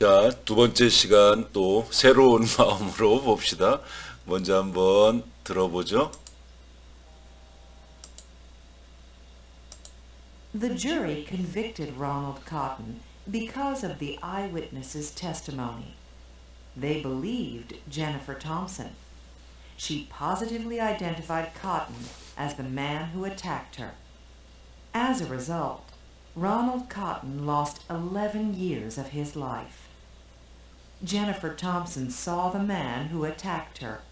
자, 두 번째 시간 또 새로운 마음으로 봅시다. 먼저 한번 들어보죠. The jury convicted Ronald Cotton because of the eyewitness's testimony. They believed Jennifer Thompson. She positively identified Cotton as the man who attacked her. As a result, Ronald Cotton lost 11 years of his life. Jennifer Thompson saw the man who attacked her,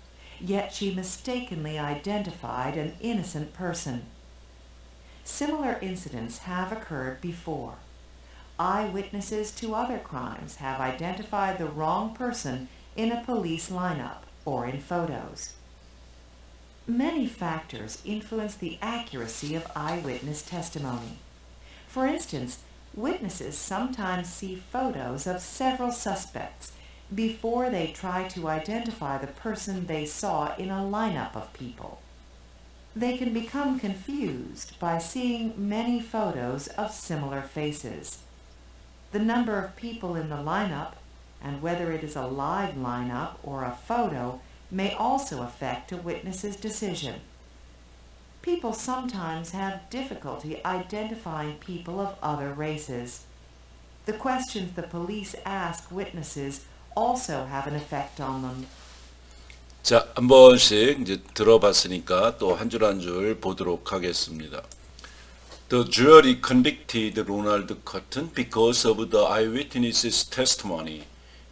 yet she mistakenly identified an innocent person. Similar incidents have occurred before. Eyewitnesses to other crimes have identified the wrong person in a police lineup or in photos. Many factors influence the accuracy of eyewitness testimony. For instance, witnesses sometimes see photos of several suspects before they try to identify the person they saw in a lineup of people. They can become confused by seeing many photos of similar faces. The number of people in the lineup, and whether it is a live lineup or a photo, may also affect a witness's decision. People sometimes have difficulty identifying people of other races. The questions the police ask witnesses also have an effect on them. 자, 한 번씩 이제 들어봤으니까 또 한 줄 한 줄 보도록 하겠습니다. The jury convicted Ronald Cotton because of the eyewitness's testimony.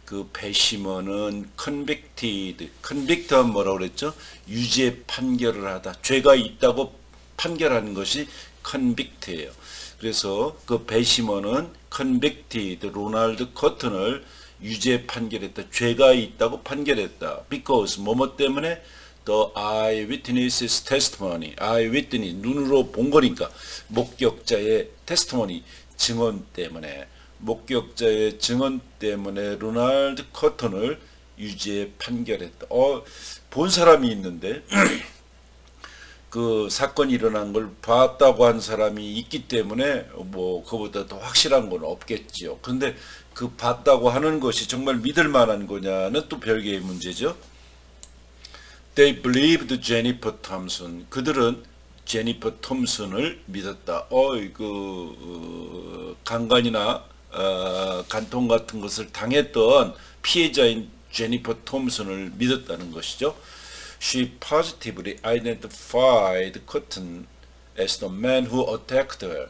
그 배심원은 convict하면 뭐라고 그랬죠? 유죄 판결을 하다. 죄가 있다고 판결하는 것이 convict예요. 그래서 그 배심원은 convicted Ronald Cotton을 유죄 판결했다. 죄가 있다고 판결했다. Because 뭐뭐 때문에 the eyewitness's testimony. eyewitness 눈으로 본 거니까 목격자의 testimony 증언 때문에 목격자의 증언 때문에 로널드 커튼을 유죄 판결했다. 본 사람이 있는데 그 사건이 일어난 걸 봤다고 한 사람이 있기 때문에 뭐 그보다 더 확실한 건 없겠지요. 그런데 그 봤다고 하는 것이 정말 믿을 만한 거냐는 또 별개의 문제죠. They believed Jennifer Thompson. 그들은 제니퍼 톰슨을 믿었다. 강간이나 간통 같은 것을 당했던 피해자인 제니퍼 톰슨을 믿었다는 것이죠. She positively identified Cotton as the man who attacked her.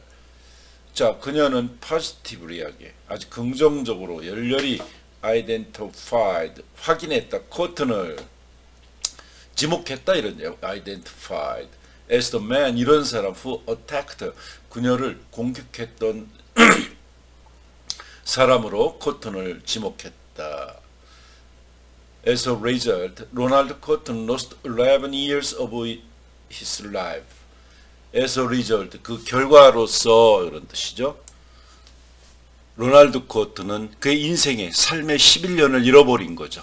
자, 그녀는 positively하게 아주 긍정적으로 열렬히 identified 확인했다. Cotton을 지목했다 이런 identified as the man 이런 사람 who attacked her. 그녀를 공격했던 사람으로 코튼을 지목했다. As a result, Ronald Cotton lost 11 years of his life. As a result, 그 결과로서 이런 뜻이죠. 로널드 코튼은 그의 인생의 삶의 11년을 잃어버린 거죠.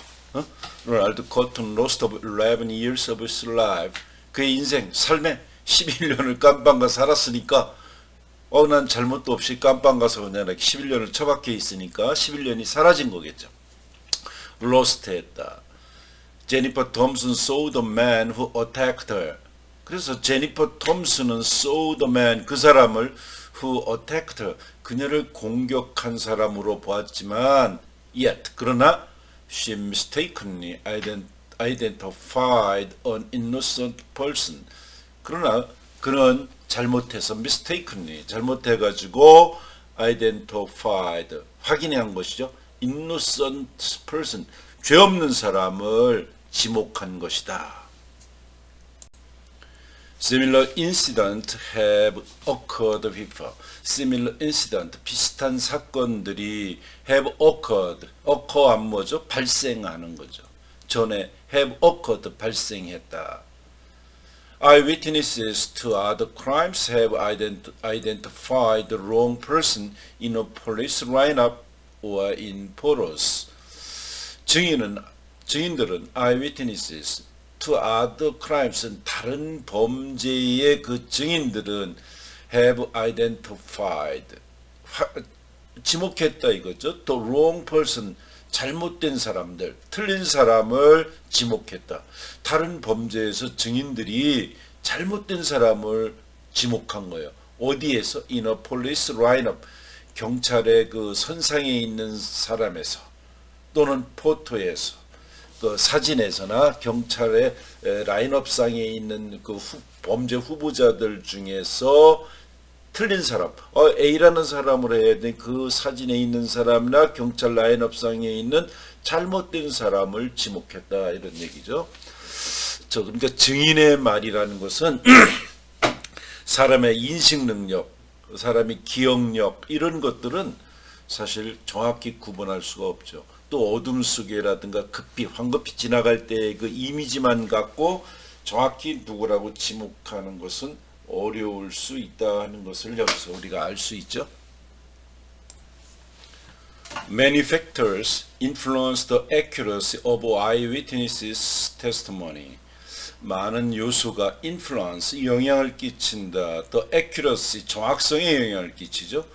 로널드 코튼 lost 11 years of his life. 그의 인생, 삶의 11년을 깜빵가 살았으니까 난 잘못도 없이 깜빵 가서 그냥 11년을 처박혀 있으니까 11년이 사라진 거겠죠. lost 했다. 제니퍼 톰슨 saw the man who attacked her. 그래서 제니퍼 톰슨은 saw the man 그 사람을 who attacked her 그녀를 공격한 사람으로 보았지만 yet 그러나 she mistakenly identified an innocent person. 그러나 그는 잘못해서 mistakenly 잘못해가지고 identified 확인한 것이죠. innocent person 죄 없는 사람을 지목한 것이다. Similar incidents have occurred before. Similar incident 비슷한 사건들이 have occurred. occur한 뭐죠? 발생하는 거죠. 전에 have occurred 발생했다. Eyewitnesses to other crimes have identified the wrong person in a police lineup or in photos. 증인들은 eyewitnesses to other crimes 다른 범죄의 그 증인들은 have identified 지목했다 이거죠. The wrong person, 잘못된 사람들, 틀린 사람을 지목했다. 다른 범죄에서 증인들이 잘못된 사람을 지목한 거예요. 어디에서? In a police lineup, 경찰의 그 선상에 있는 사람에서, 또는 포토에서, 그 사진에서나 경찰의 라인업상에 있는 그 범죄 후보자들 중에서 틀린 사람, A라는 사람으로 해야 돼. 그 사진에 있는 사람이나 경찰 라인업상에 있는 잘못된 사람을 지목했다, 이런 얘기죠. 그러니까 증인의 말이라는 것은 사람의 인식 능력, 사람의 기억력, 이런 것들은 사실 정확히 구분할 수가 없죠. 또 어둠 속에라든가 급히 황급히 지나갈 때 그 이미지만 갖고 정확히 누구라고 지목하는 것은 어려울 수 있다 하는 것을 여기서 우리가 알 수 있죠. Many factors influence the accuracy of eyewitnesses' testimony. 많은 요소가 influence, 영향을 끼친다. The accuracy, 정확성에 영향을 끼치죠.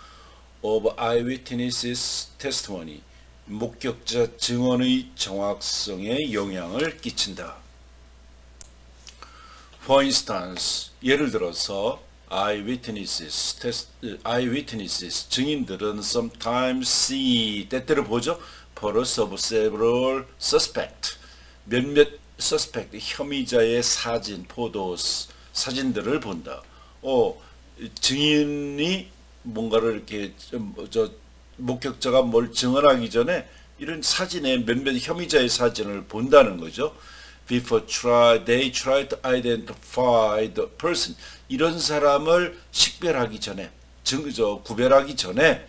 of eyewitnesses' testimony. 목격자 증언의 정확성에 영향을 끼친다. For instance, 예를 들어서 eyewitnesses, 증인들은 sometimes see, 때때로 보죠. photos of several suspects, 몇몇 suspect, 혐의자의 사진, photos, 사진들을 본다. 증인이 뭔가를 이렇게 목격자가 뭘 증언하기 전에 이런 사진에 몇몇 혐의자의 사진을 본다는 거죠. Before they try to identify the person. 이런 사람을 식별하기 전에, 구별하기 전에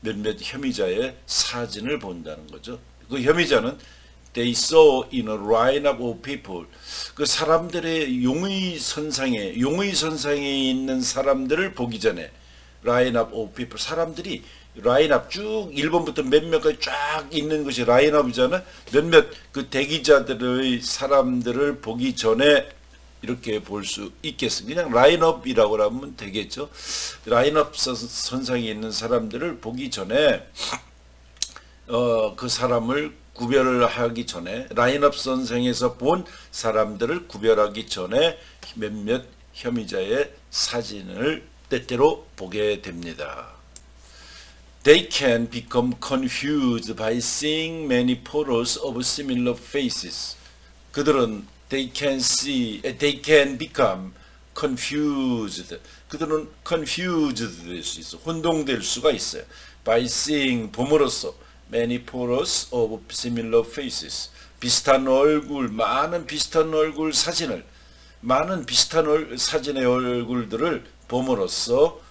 몇몇 혐의자의 사진을 본다는 거죠. 그 혐의자는 they saw in a lineup of people. 그 사람들의 용의 선상에 있는 사람들을 보기 전에 lineup of people. 사람들이 라인업 쭉 1번부터 몇몇까지 쫙 있는 것이 라인업이잖아요. 몇몇 그 대기자들의 사람들을 보기 전에 이렇게 볼 수 있겠습니다. 그냥 라인업이라고 하면 되겠죠. 라인업 선상에 있는 사람들을 보기 전에 그 사람을 구별을 하기 전에, 라인업 선상에서 본 사람들을 구별하기 전에 몇몇 혐의자의 사진을 때때로 보게 됩니다. They can become confused by seeing many photos of similar faces. 그들은 they can become confused. 그들은 confused 될 수 있어. 혼동될 수가 있어요. By seeing, 봄으로써 many photos of similar faces. 비슷한 얼굴, 많은 비슷한 얼굴 사진을, 사진의 얼굴들을 봄으로써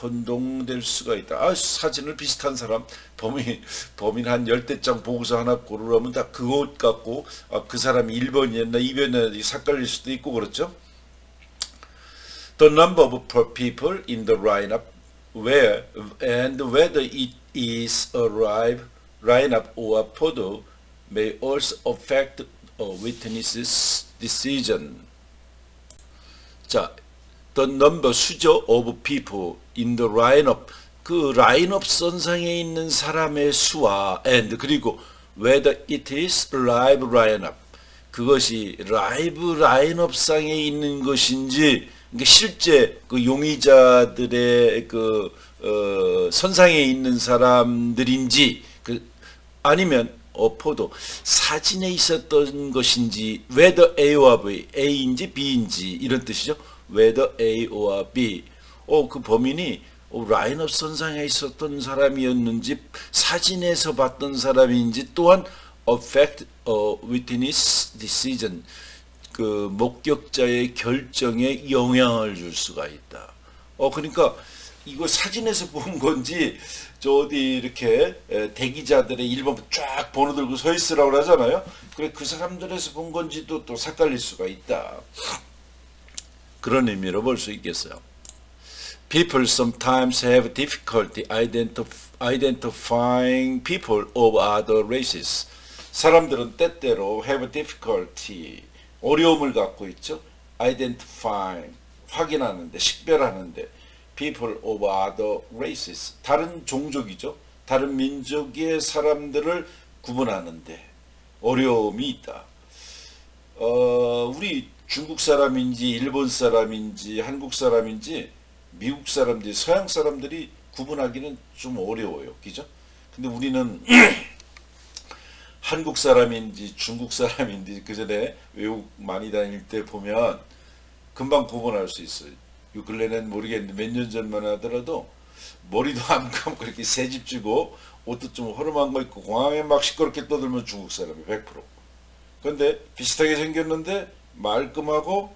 혼동될 수가 있다. 사진을 비슷한 사람, 범인 한 10대장 보고서 하나 고르라면 다 그것 갖고 그 사람이 1번이었나 2번이었나 삭갈릴 수도 있고 그렇죠. The number of people in the lineup whether it is a lineup or a photo may also affect a witness's decision. 자, the number, 수죠, of people in the lineup, 그 라인업 선상에 있는 사람의 수와 and, 그리고 whether it is live lineup, 그것이 라이브 라인업상에 있는 것인지, 그러니까 실제 그 용의자들의 그 선상에 있는 사람들인지, 아니면 포도 사진에 있었던 것인지, whether A와 B, A인지 B인지 이런 뜻이죠. whether A or B. 그 범인이 라인업 선상에 있었던 사람이었는지 사진에서 봤던 사람인지, 또한 affect witness decision, 그 목격자의 결정에 영향을 줄 수가 있다. 그러니까 이거 사진에서 본 건지 저 어디 이렇게 대기자들의 1번 쫙 번호 들고 서 있으라고 하잖아요. 그래, 그 사람들에서 본 건지도 또 삭갈릴 수가 있다. 그런 의미로 볼 수 있겠어요. People sometimes have difficulty identifying people of other races. 사람들은 때때로 have difficulty, 어려움을 갖고 있죠. identifying, 확인하는데, 식별하는데, people of other races. 다른 종족이죠. 다른 민족의 사람들을 구분하는데 어려움이 있다. 우리 중국 사람인지 일본 사람인지 한국 사람인지 미국 사람인지 서양 사람들이 구분하기는 좀 어려워요. 그죠? 근데 우리는 한국 사람인지 중국 사람인지 그 전에 외국 많이 다닐 때 보면 금방 구분할 수 있어요. 요 근래는 모르겠는데 몇 년 전만 하더라도 머리도 안 감고 이렇게 새집 지고 옷도 좀 허름한 거 입고 공항에 막 시끄럽게 떠들면 중국 사람이 100%. 근데 비슷하게 생겼는데 말끔하고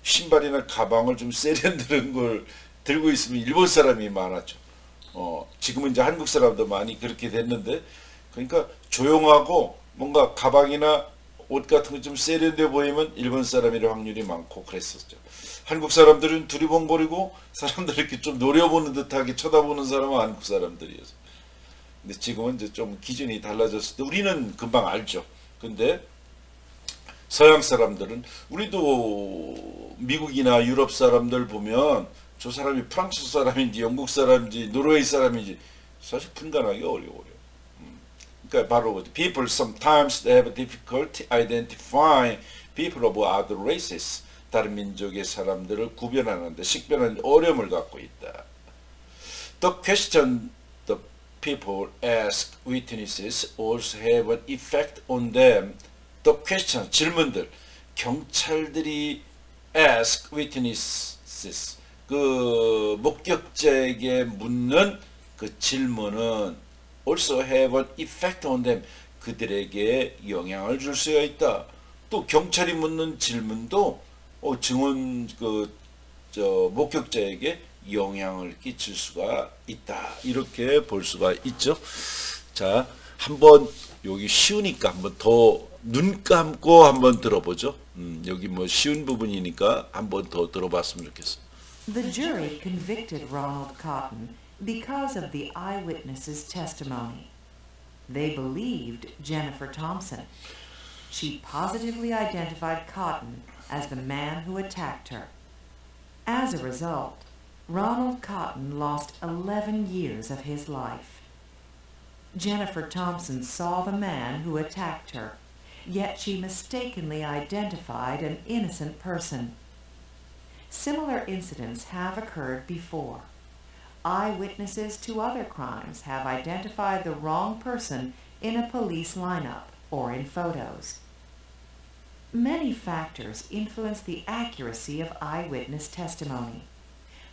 신발이나 가방을 좀 세련되는 걸 들고 있으면 일본 사람이 많았죠. 지금은 이제 한국 사람도 많이 그렇게 됐는데, 그러니까 조용하고 뭔가 가방이나 옷 같은 거 좀 세련돼 보이면 일본 사람일 확률이 많고 그랬었죠. 한국 사람들은 두리번거리고 사람들 이렇게 좀 노려보는 듯하게 쳐다보는 사람은 한국 사람들이었어요. 근데 지금은 이제 좀 기준이 달라졌을 때 우리는 금방 알죠. 근데 서양 사람들은, 우리도 미국이나 유럽 사람들 보면 저 사람이 프랑스 사람인지 영국 사람인지 노르웨이 사람인지 사실 분간하기 어려워요. 그러니까 바로 people sometimes have difficulty identifying people of other races. 다른 민족의 사람들을 구별하는데 식별하는 어려움을 갖고 있다. The question the people ask witnesses also have an effect on them. The question, 질문들, 경찰들이 ask witnesses, 그 목격자에게 묻는 그 질문은 also have an effect on them, 그들에게 영향을 줄 수가 있다. 또 경찰이 묻는 질문도 증언 목격자에게 영향을 끼칠 수가 있다. 이렇게 볼 수가 있죠. 자, 한번 여기 쉬우니까 한번 더 눈 감고 한번 들어보죠. 여기 뭐 쉬운 부분이니까 한번 더 들어봤으면 좋겠어요. The jury convicted Ronald Cotton because of the eyewitness's testimony. They believed Jennifer Thompson. She positively identified Cotton as the man who attacked her. As a result, Ronald Cotton lost 11 years of his life. Jennifer Thompson saw the man who attacked her, yet she mistakenly identified an innocent person. Similar incidents have occurred before. Eyewitnesses to other crimes have identified the wrong person in a police lineup or in photos. Many factors influence the accuracy of eyewitness testimony.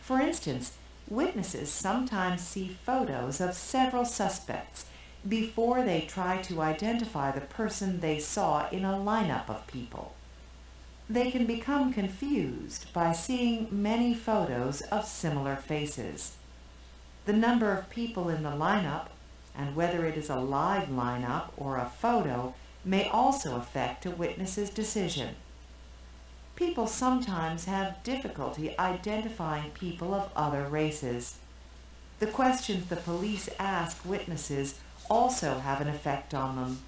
For instance, witnesses sometimes see photos of several suspects before they try to identify the person they saw in a lineup of people. They can become confused by seeing many photos of similar faces. The number of people in the lineup, and whether it is a live lineup or a photo, may also affect a witness's decision. People sometimes have difficulty identifying people of other races. The questions the police ask witnesses also have an effect on them.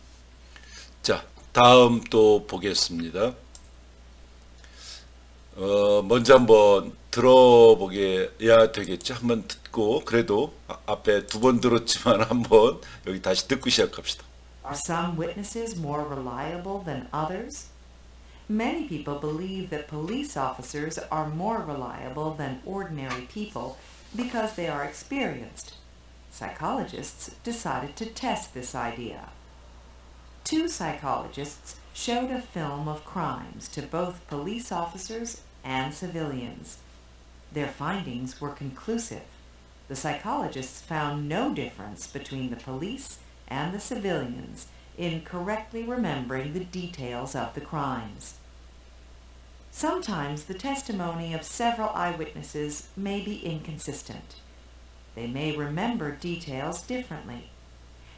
자, 다음 또 보겠습니다. 먼저 한번 들어보게야 되겠죠. 한번 듣고, 그래도 앞에 두 번 들었지만 한번 여기 다시 듣고 시작합시다. Are some witnesses more reliable than others? Many people believe that police officers are more reliable than ordinary people because they are experienced. Psychologists decided to test this idea. Two psychologists showed a film of crimes to both police officers and civilians. Their findings were conclusive. The psychologists found no difference between the police and the civilians in correctly remembering the details of the crimes. Sometimes the testimony of several eyewitnesses may be inconsistent. They may remember details differently.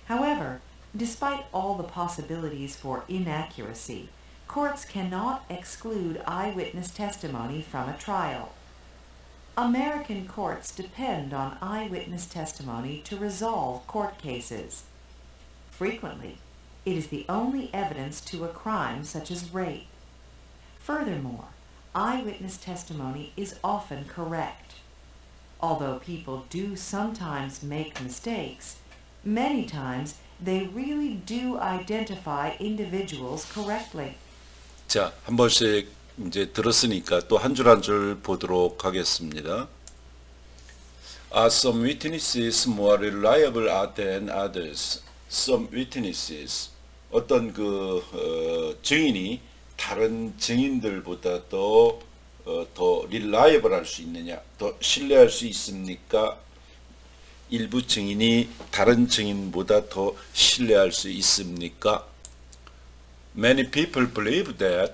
However, despite all the possibilities for inaccuracy, courts cannot exclude eyewitness testimony from a trial. American courts depend on eyewitness testimony to resolve court cases. Frequently, it is the only evidence to a crime such as rape. Furthermore, eyewitness testimony is often correct. Although people do sometimes make mistakes, many times they really do identify individuals correctly. 자, 한 번씩 이제 들었으니까 또 한 줄 한 줄 보도록 하겠습니다. Are some witnesses more reliable than others? Some witnesses, 어떤 증인이 다른 증인들보다 더 reliable 할 수 있느냐, 더 신뢰할 수 있습니까? 일부 증인이 다른 증인보다 더 신뢰할 수 있습니까? Many people believe that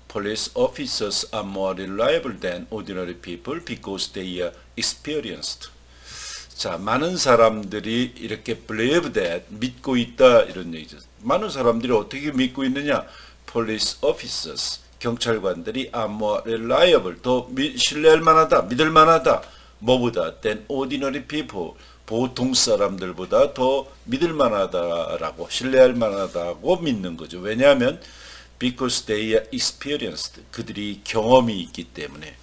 police officers are more reliable than ordinary people because they are experienced. 자, 많은 사람들이 이렇게 believe that, 믿고 있다, 이런 얘기죠. 많은 사람들이 어떻게 믿고 있느냐? Police officers, 경찰관들이 are more reliable, 더 신뢰할 만하다, 믿을 만하다. 뭐보다? than ordinary people, 보통 사람들보다 더 믿을 만하다라고, 신뢰할 만하다고 믿는 거죠. 왜냐하면 because they are experienced, 그들이 경험이 있기 때문에.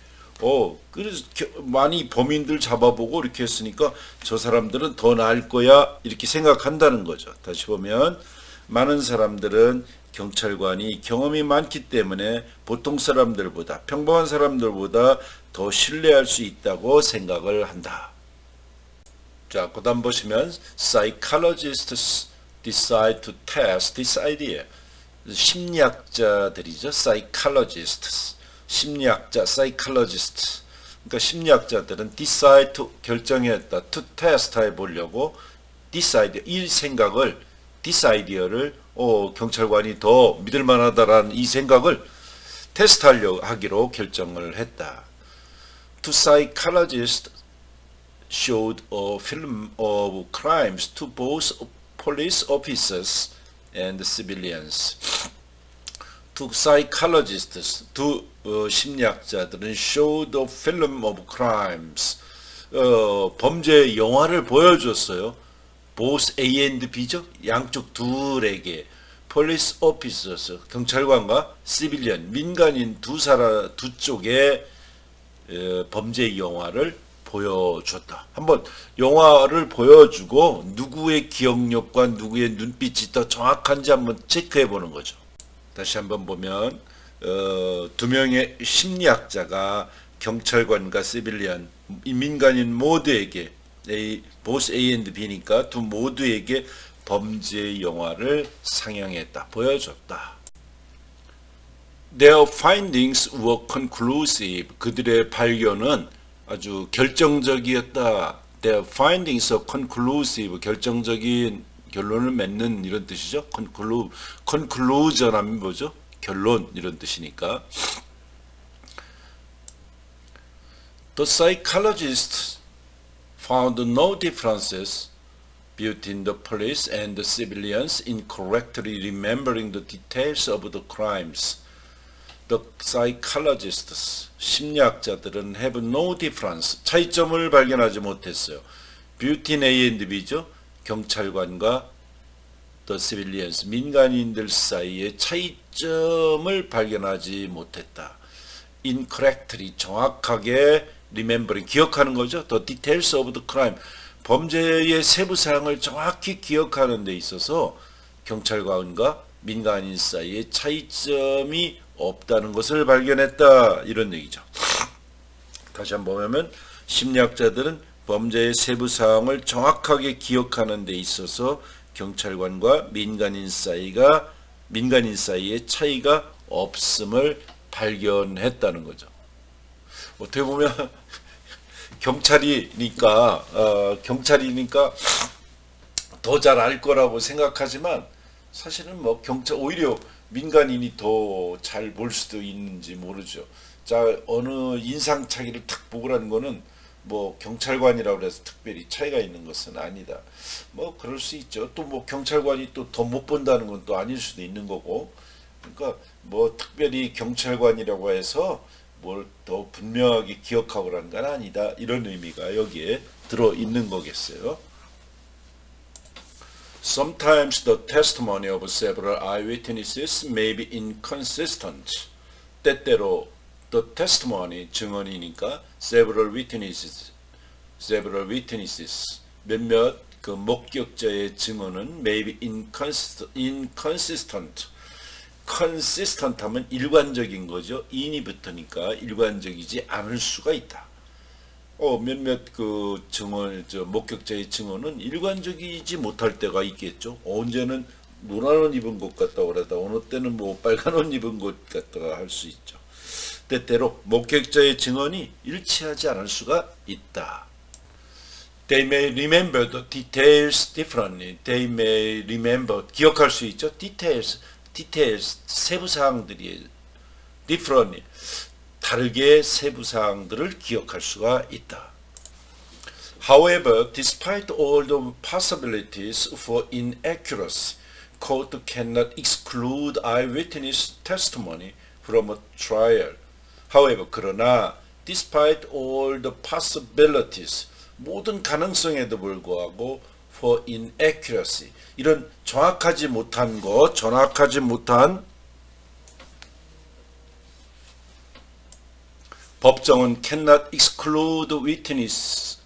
그래서 많이 범인들 잡아보고 이렇게 했으니까 저 사람들은 더 나을 거야, 이렇게 생각한다는 거죠. 다시 보면 많은 사람들은 경찰관이 경험이 많기 때문에 보통 사람들보다, 평범한 사람들보다 더 신뢰할 수 있다고 생각을 한다. 자, 그 다음 보시면 psychologists decide to test this idea. 심리학자들이죠. psychologists, 심리학자, psychologists. 그러니까 심리학자들은 decide to, 결정했다, to test 해보려고, decide, 이 생각을, this idea를 경찰관이 더 믿을 만하다라는 이 생각을 테스트하기로 결정을 했다. Two psychologists showed a film of crimes to both police officers and civilians. Two psychologists, 두 심리학자들은 showed a film of crimes, 범죄 영화를 보여줬어요. both A and B죠. 양쪽 둘에게. police officers, 경찰관과 civilian, 민간인 두 쪽에 범죄 영화를 보여줬다. 한번 영화를 보여주고 누구의 기억력과 누구의 눈빛이 더 정확한지 한번 체크해 보는 거죠. 다시 한번 보면 두 명의 심리학자가 경찰관과 시빌리언, 민간인 모두에게, both A and B니까 두 모두에게 범죄 영화를 상영했다, 보여줬다. Their findings were conclusive. 그들의 발견은 아주 결정적이었다. Their findings are conclusive. 결정적인 결론을 맺는 이런 뜻이죠. conclusion 하면 뭐죠? 결론, 이런 뜻이니까. The psychologists found no differences between the police and the civilians in correctly remembering the details of the crimes. The psychologists, 심리학자들은 have no difference, 차이점을 발견하지 못했어요. between A and B죠. 경찰관과 the civilians, 민간인들 사이의 차이점을 발견하지 못했다. incorrectly, 정확하게 remembering, 기억하는 거죠. the details of the crime, 범죄의 세부 사항을 정확히 기억하는 데 있어서 경찰관과 민간인 사이의 차이점이 없다는 것을 발견했다, 이런 얘기죠. 다시 한번 보면 심리학자들은 범죄의 세부 사항을 정확하게 기억하는 데 있어서 경찰관과 민간인 사이의 차이가 없음을 발견했다는 거죠. 어떻게 보면 경찰이니까 더 잘 알 거라고 생각하지만 사실은 뭐 오히려 민간인이 더 잘 볼 수도 있는지 모르죠. 자, 어느 인상차기를 탁 보고라는 거는 뭐 경찰관이라고 해서 특별히 차이가 있는 것은 아니다. 뭐 그럴 수 있죠. 또 뭐 경찰관이 또 더 못 본다는 건 또 아닐 수도 있는 거고. 그러니까 뭐 특별히 경찰관이라고 해서 뭘 더 분명하게 기억하고 그러는 건 아니다, 이런 의미가 여기에 들어 있는 거겠어요. Sometimes the testimony of several eyewitnesses may be inconsistent. 때때로 the testimony, 증언이니까 several witnesses, several witnesses. 몇몇 그 목격자의 증언은 may be inconsistent. consistent 하면 일관적인 거죠. in이 붙으니까 일관적이지 않을 수가 있다. 몇몇 그 증언, 목격자의 증언은 일관적이지 못할 때가 있겠죠. 언제는 노란 옷 입은 것 같다고 그러다 어느 때는 뭐 빨간 옷 입은 것 같다가 할 수 있죠. 때때로 목격자의 증언이 일치하지 않을 수가 있다. They may remember the details differently. They may remember, 기억할 수 있죠. details, 세부사항들이 differently, 다르게 세부사항들을 기억할 수가 있다. However, despite all the possibilities for inaccuracy, court cannot exclude eyewitness testimony from a trial. However, 그러나 despite all the possibilities, 모든 가능성에도 불구하고 for inaccuracy, 이런 정확하지 못한 법정은 cannot exclude witnesses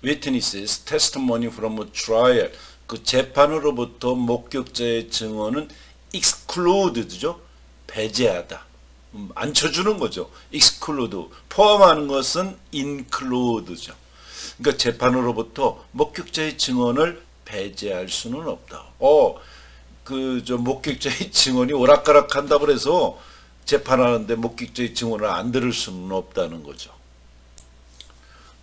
testimony from a trial. 그 재판으로부터 목격자의 증언은 exclude죠. 배제하다. 안 쳐주는 거죠. exclude. 포함하는 것은 include죠. 그러니까 재판으로부터 목격자의 증언을 배제할 수는 없다. 목격자의 증언이 오락가락한다고 해서 재판하는데 목격자의 증언을 안 들을 수는 없다는 거죠.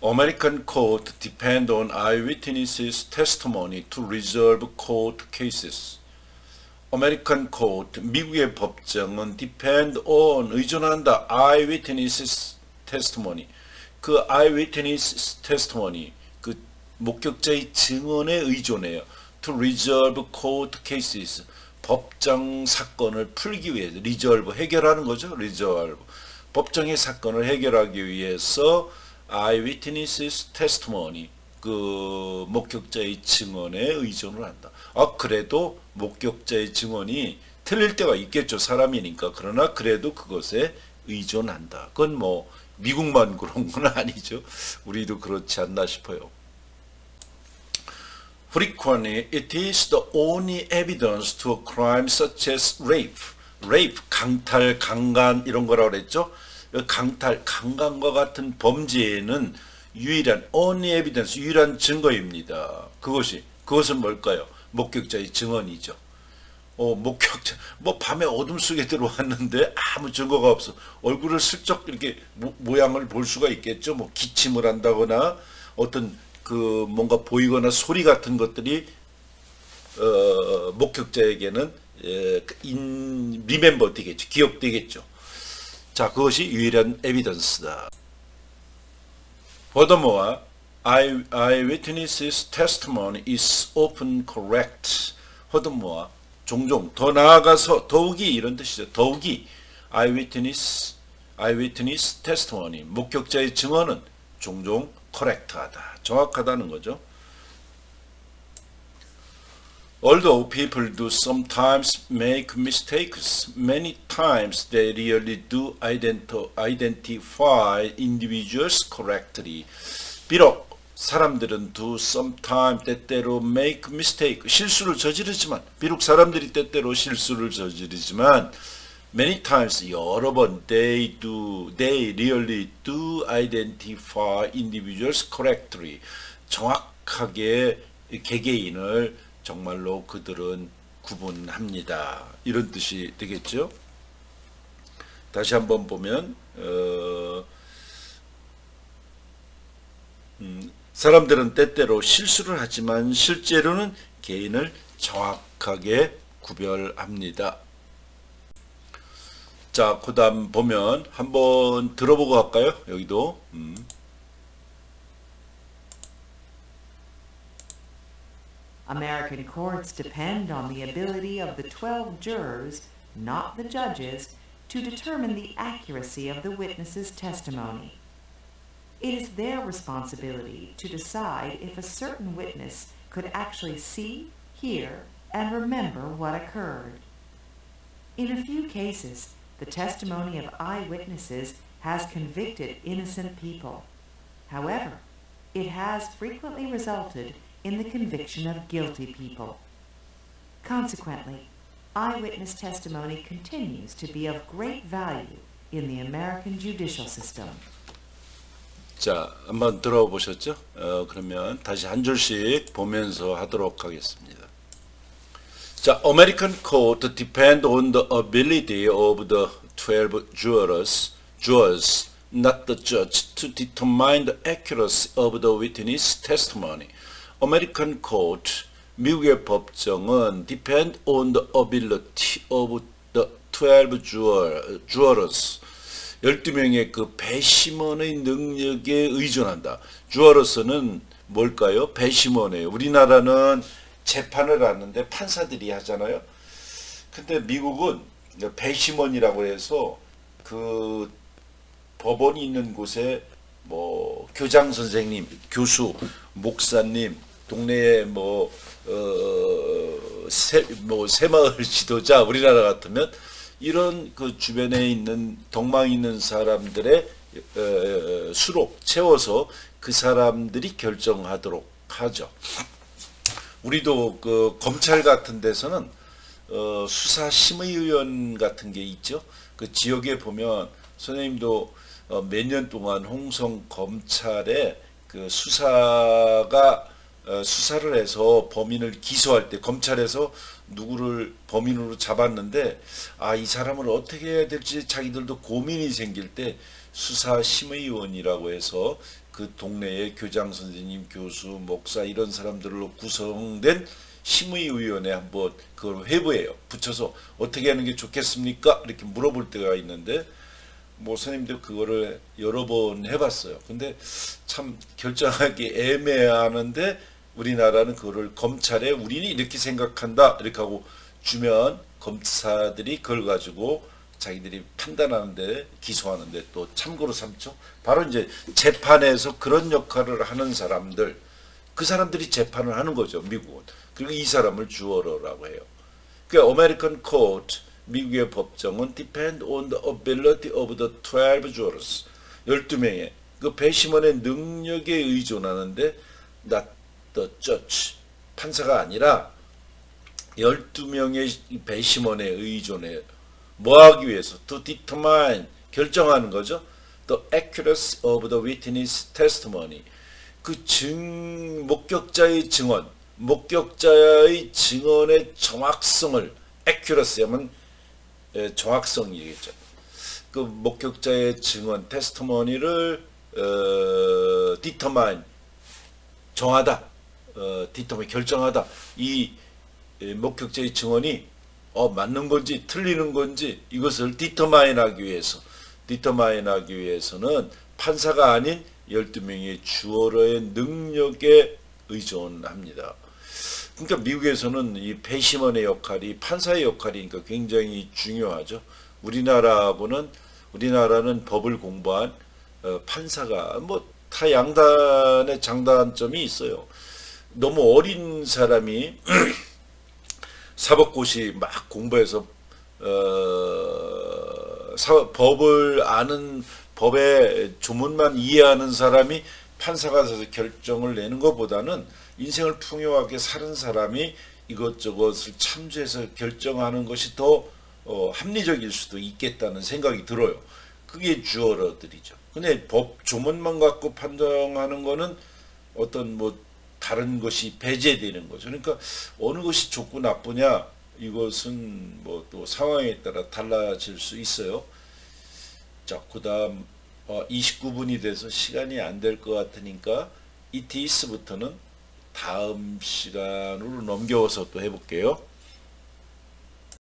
American court depend on eyewitnesses' testimony to resolve court cases. American court, 미국의 법정은 depend on, 의존한다. eyewitnesses' testimony. 그 eyewitness testimony, 그 목격자의 증언에 의존해요. To resolve court cases. 법정 사건을 풀기 위해서, resolve, 해결하는 거죠. resolve. 법정의 사건을 해결하기 위해서 eyewitness testimony, 그 목격자의 증언에 의존을 한다. 그래도 목격자의 증언이 틀릴 때가 있겠죠. 사람이니까. 그러나 그래도 그것에 의존한다. 그건 뭐 미국만 그런 건 아니죠. 우리도 그렇지 않나 싶어요. Frequently, it is the only evidence to a crime such as rape. rape, 강탈, 강간 이런 거라고 그랬죠. 강탈, 강간과 같은 범죄에는 유일한 only evidence, 유일한 증거입니다. 그것은 뭘까요? 목격자의 증언이죠. 목격자, 밤에 어둠 속에 들어왔는데 아무 증거가 없어. 얼굴을 슬쩍 이렇게 모양을 볼 수가 있겠죠. 기침을 한다거나 어떤 뭔가 보이거나 소리 같은 것들이 목격자에게는 리멤버 되겠죠. 기억되겠죠. 자, 그것이 유일한 에비던스다. Furthermore, eyewitnesses' testimony is often correct. Furthermore, 종종, 더 나아가서, 더욱이 이런 뜻이죠. 더욱이 eyewitness testimony, 목격자의 증언은 종종 correct하다, 정확하다는 거죠. Although people do sometimes make mistakes, many times they really do identify individuals correctly. 비록 사람들은 do sometimes, 때때로 make mistake, 실수를 저지르지만, 비록 사람들이 때때로 실수를 저지르지만, many times, 여러 번, they really do identify individuals correctly. 정확하게 개개인을 정말로 그들은 구분합니다. 이런 뜻이 되겠죠. 다시 한번 보면 사람들은 때때로 실수를 하지만 실제로는 개인을 정확하게 구별합니다. 자, 그 다음 보면 한번 들어보고 할까요? 여기도 American courts depend on the ability of the 12 jurors, not the judges, to determine the accuracy of the witness's testimony. It is their responsibility to decide if a certain witness could actually see, hear, and remember what occurred. In a few cases, the testimony of eyewitnesses has convicted innocent people. However, it has frequently resulted in the conviction of guilty people. Consequently, eyewitness testimony continues to be of great value in the American judicial system. 자, 한번 들어보셨죠? 그러면 다시 한 줄씩 보면서 하도록 하겠습니다. 자, American court depend on the ability of the 12 jurors, not the judge, to determine the accuracy of the witness testimony. American court, 미국의 법정은 depend on the ability of the 12 jurors, 12명의 그 배심원의 능력에 의존한다. 주어로서는 뭘까요? 배심원이에요. 우리나라는 재판을 하는데 판사들이 하잖아요. 근데 미국은 배심원이라고 해서 그 법원이 있는 곳에 뭐 교장 선생님, 교수, 목사님, 동네에 새마을 지도자, 우리나라 같으면 이런 그 주변에 있는 덕망 있는 사람들의 수로 채워서 그 사람들이 결정하도록 하죠. 우리도 그 검찰 같은 데서는 수사심의위원 같은 게 있죠. 그 지역에 보면 선생님도 몇 년 동안 홍성 검찰에 그 수사를 해서 범인을 기소할 때 검찰에서 누구를 범인으로 잡았는데 이 사람을 어떻게 해야 될지 자기들도 고민이 생길 때 수사심의위원이라고 해서 그 동네의 교장 선생님, 교수, 목사 이런 사람들로 구성된 심의위원회 한번 그걸 회부해요. 붙여서 어떻게 하는 게 좋겠습니까? 이렇게 물어볼 때가 있는데 뭐 선생님도 그거를 여러 번 해봤어요. 근데 참 결정하기 애매하는데 우리나라는 그거를 검찰에 우리는 이렇게 생각한다 이렇게 하고 주면 검사들이 그걸 가지고 자기들이 판단하는데 기소하는데 또 참고로 삼죠. 바로 이제 재판에서 그런 역할을 하는 사람들, 그 사람들이 재판을 하는 거죠. 미국은. 그리고 이 사람을 주어러라고 해요. 그러니까 American court, 미국의 법정은 depend on the ability of the 12 jurors, 12명의 그 배심원의 능력에 의존하는데 not the judge, 판사가 아니라 12명의 배심원에 의존해 뭐 하기 위해서? to determine, 결정하는 거죠. the accuracy of the witness testimony, 그 목격자의 증언, 목격자의 증언의 정확성을, accuracy 하면 정확성이겠죠. 그 목격자의 증언, testimony를 determine, 정하다, determine, 결정하다. 이 목격자의 증언이 맞는 건지 틀리는 건지 이것을 determine 하기 위해서는 판사가 아닌 12명의 주어러의 능력에 의존합니다. 그러니까 미국에서는 이 배심원의 역할이 판사의 역할이니까 굉장히 중요하죠. 우리나라는 법을 공부한 판사가 뭐 다 양단의 장단점이 있어요. 너무 어린 사람이 사법고시 막 공부해서 법을 아는, 법의 조문만 이해하는 사람이 판사가 돼서 결정을 내는 것보다는 인생을 풍요하게 사는 사람이 이것저것을 참조해서 결정하는 것이 더 합리적일 수도 있겠다는 생각이 들어요. 그게 주어러들이죠. 근데 법 조문만 갖고 판정하는 거는 어떤 뭐 다른 것이 배제되는 거죠. 그러니까 어느 것이 좋고 나쁘냐, 이것은 뭐 또 상황에 따라 달라질 수 있어요. 자, 그 다음 29분이 돼서 시간이 안 될 것 같으니까 ETS부터는 다음 시간으로 넘겨서 또 해볼게요.